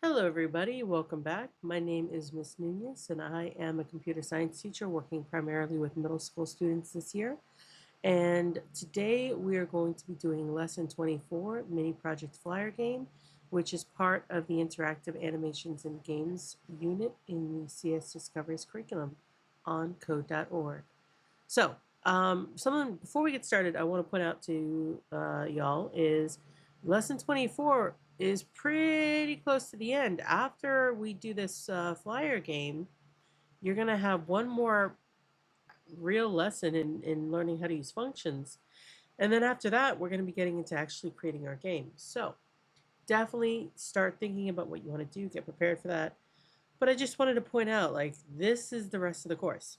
Hello, everybody. Welcome back. My name is Miss Nunes, and I am a computer science teacher working primarily with middle school students this year. And today we are going to be doing Lesson 24, Mini Project Flyer Game, which is part of the Interactive Animations and Games unit in the CS Discoveries curriculum on code.org. So, before we get started, I want to point out to y'all is lesson 24 is pretty close to the end. After we do this flyer game, you're going to have one more real lesson in learning how to use functions. And then after that, we're going to be getting into actually creating our game. So, definitely start thinking about what you want to do, get prepared for that. But I just wanted to point out, like, this is the rest of the course.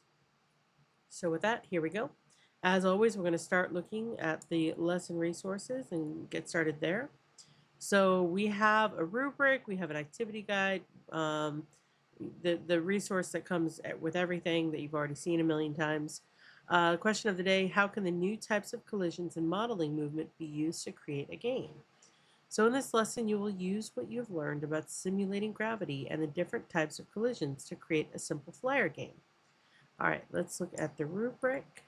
So with that, here we go. As always, we're going to start looking at the lesson resources and get started there. So we have a rubric, we have an activity guide, the resource that comes with everything that you've already seen a million times. Question of the day, how can the new types of collisions and modeling movement be used to create a game? So in this lesson, you will use what you've learned about simulating gravity and the different types of collisions to create a simple flyer game. All right, let's look at the rubric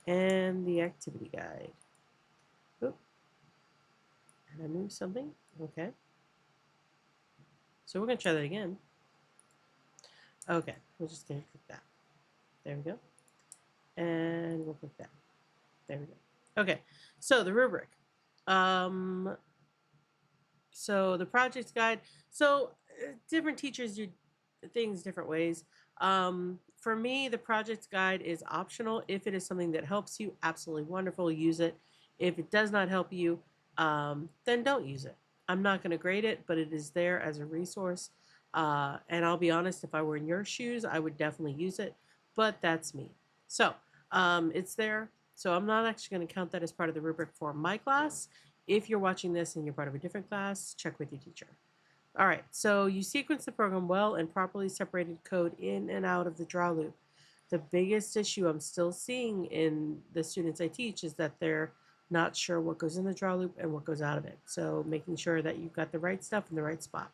and the activity guide. Oop, and I moved something. Okay. So we're going to try that again. Okay, we're just going to click that. There we go. And we'll click that. There we go. Okay, so the rubric. So the project guide. So different teachers do things different ways. For me, the project guide is optional. If it is something that helps you, absolutely wonderful, use it. If it does not help you, then don't use it. I'm not going to grade it, but it is there as a resource. And I'll be honest, if I were in your shoes, I would definitely use it, but that's me. So it's there. So I'm not actually going to count that as part of the rubric for my class. If you're watching this and you're part of a different class, check with your teacher. All right, so you sequence the program well and properly separated code in and out of the draw loop. The biggest issue I'm still seeing in the students I teach is that they're not sure what goes in the draw loop and what goes out of it. So making sure that you've got the right stuff in the right spot.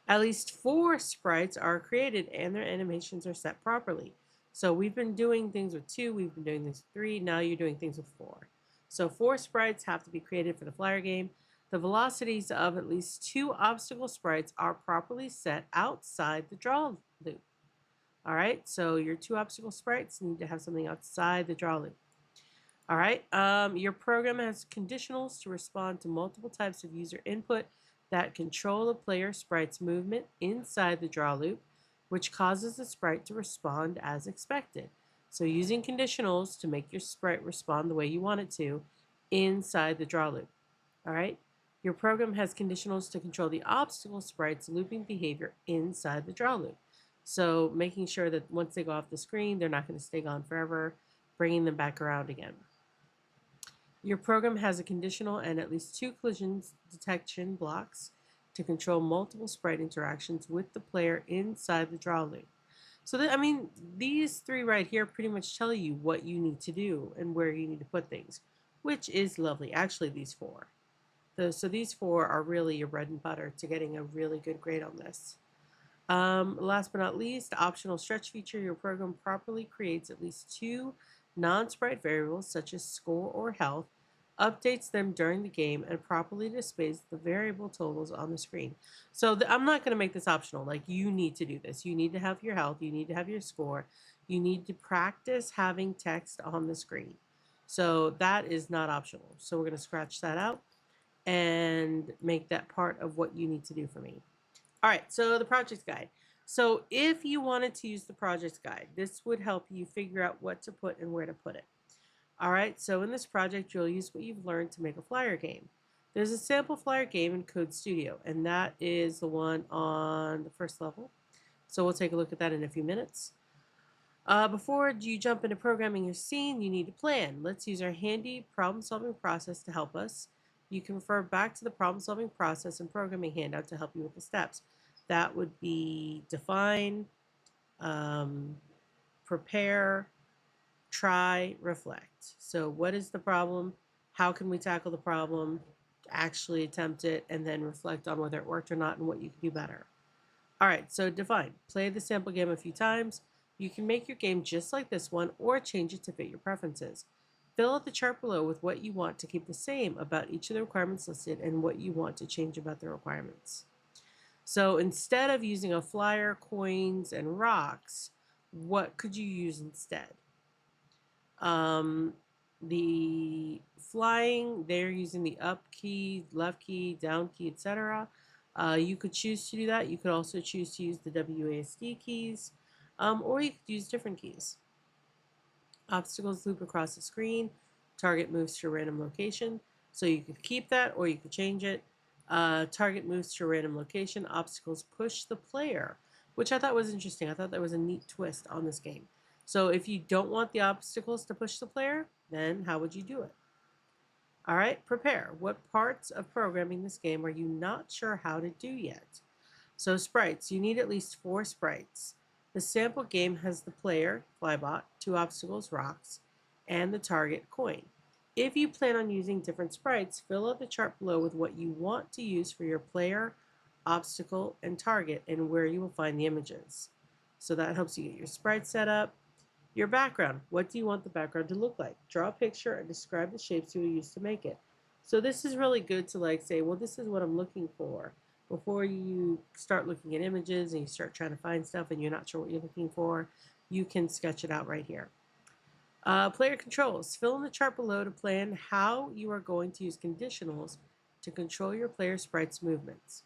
At least 4 sprites are created and their animations are set properly. So we've been doing things with 2, we've been doing things with 3, now you're doing things with 4. So 4 sprites have to be created for the flyer game. The velocities of at least 2 obstacle sprites are properly set outside the draw loop. All right, so your 2 obstacle sprites need to have something outside the draw loop. All right, your program has conditionals to respond to multiple types of user input that control the player sprite's movement inside the draw loop, which causes the sprite to respond as expected. So using conditionals to make your sprite respond the way you want it to inside the draw loop. All right, your program has conditionals to control the obstacle sprite's looping behavior inside the draw loop. So making sure that once they go off the screen, they're not going to stay gone forever, bringing them back around again. Your program has a conditional and at least 2 collision detection blocks to control multiple sprite interactions with the player inside the draw loop. So these 3 right here pretty much tell you what you need to do and where you need to put things, which is lovely. Actually, these 4. So these 4 are really your bread and butter to getting a really good grade on this. Last but not least, optional stretch feature. Your program properly creates at least 2 non-sprite variables such as score or health, updates them during the game, and properly displays the variable totals on the screen. So I'm not going to make this optional. Like, you need to do this. You need to have your health. You need to have your score. You need to practice having text on the screen. So that is not optional. So we're going to scratch that out and make that part of what you need to do for me. All right, so the project guide. So if you wanted to use the project guide, this would help you figure out what to put and where to put it. All right, so in this project, you'll use what you've learned to make a flyer game. There's a sample flyer game in Code Studio, and that is the one on the first level. So we'll take a look at that in a few minutes. Before you jump into programming your scene, you need to plan. Let's use our handy problem-solving process to help us. You can refer back to the problem-solving process and programming handout to help you with the steps. That would be define, prepare, try, reflect. So what is the problem? How can we tackle the problem? actually attempt it and then reflect on whether it worked or not and what you can do better. All right, so define. Play the sample game a few times. You can make your game just like this one or change it to fit your preferences. Fill out the chart below with what you want to keep the same about each of the requirements listed and what you want to change about the requirements. So instead of using a flyer, coins, and rocks, what could you use instead? The flying, they're using the up key, left key, down key, etc. You could choose to do that. You could also choose to use the WASD keys, or you could use different keys. Obstacles loop across the screen. Target moves to a random location. So you could keep that or you could change it. Target moves to a random location. Obstacles push the player, which I thought was interesting. I thought that was a neat twist on this game. So if you don't want the obstacles to push the player, then how would you do it? All right, prepare. What parts of programming this game are you not sure how to do yet? So sprites, you need at least 4 sprites. The sample game has the player, Flybot, 2 obstacles, rocks, and the target, coin. If you plan on using different sprites, fill out the chart below with what you want to use for your player, obstacle, and target, and where you will find the images. So that helps you get your sprite set up. Your background. What do you want the background to look like? Draw a picture and describe the shapes you will use to make it. So this is really good to like say, well, this is what I'm looking for. Before you start looking at images and you start trying to find stuff and you're not sure what you're looking for, you can sketch it out right here. Player controls. Fill in the chart below to plan how you are going to use conditionals to control your player sprite's movements.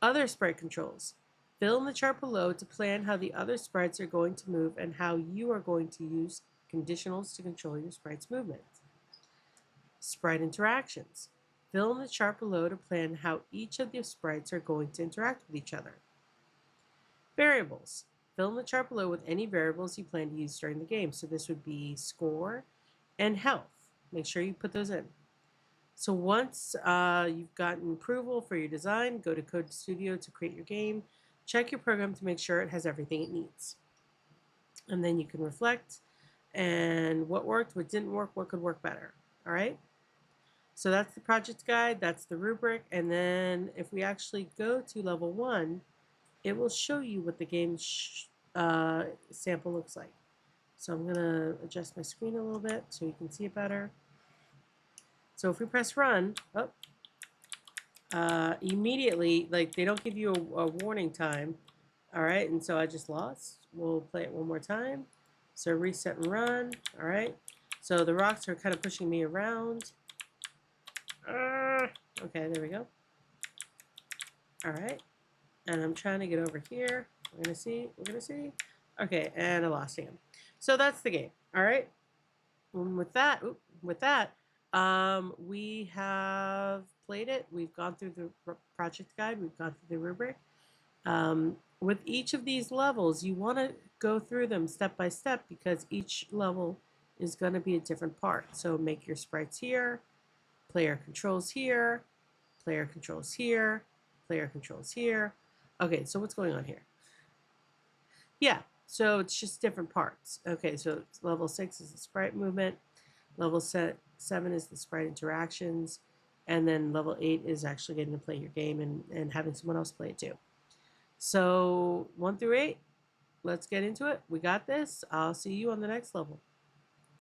Other sprite controls. Fill in the chart below to plan how the other sprites are going to move and how you are going to use conditionals to control your sprite's movement. Sprite interactions. Fill in the chart below to plan how each of the sprites are going to interact with each other. Variables. Fill in the chart below with any variables you plan to use during the game. So this would be score and health. Make sure you put those in. So once you've gotten approval for your design, go to Code Studio to create your game. Check your program to make sure it has everything it needs. And then you can reflect and what worked, what didn't work, what could work better. All right? So that's the project guide, that's the rubric, and then if we actually go to level 1, it will show you what the game sample looks like. So I'm going to adjust my screen a little bit so you can see it better. So if we press run, immediately, like they don't give you a warning time. All right, and so I just lost. We'll play it one more time. So reset and run. All right, so the rocks are kind of pushing me around. Okay, there we go. All right, and I'm trying to get over here. We're gonna see. Okay, and I lost him. So that's the game. All right. And with that, we have played it. We've gone through the project guide. We've gone through the rubric. With each of these levels, you want to go through them step by step because each level is going to be a different part. So make your sprites here, player controls here, player controls here, player controls here. Okay, so what's going on here? Yeah, so it's just different parts. Okay, so level 6 is the sprite movement. Level 7 is the sprite interactions. And then level 8 is actually getting to play your game and having someone else play it too. So 1 through 8, let's get into it. We got this. I'll see you on the next level.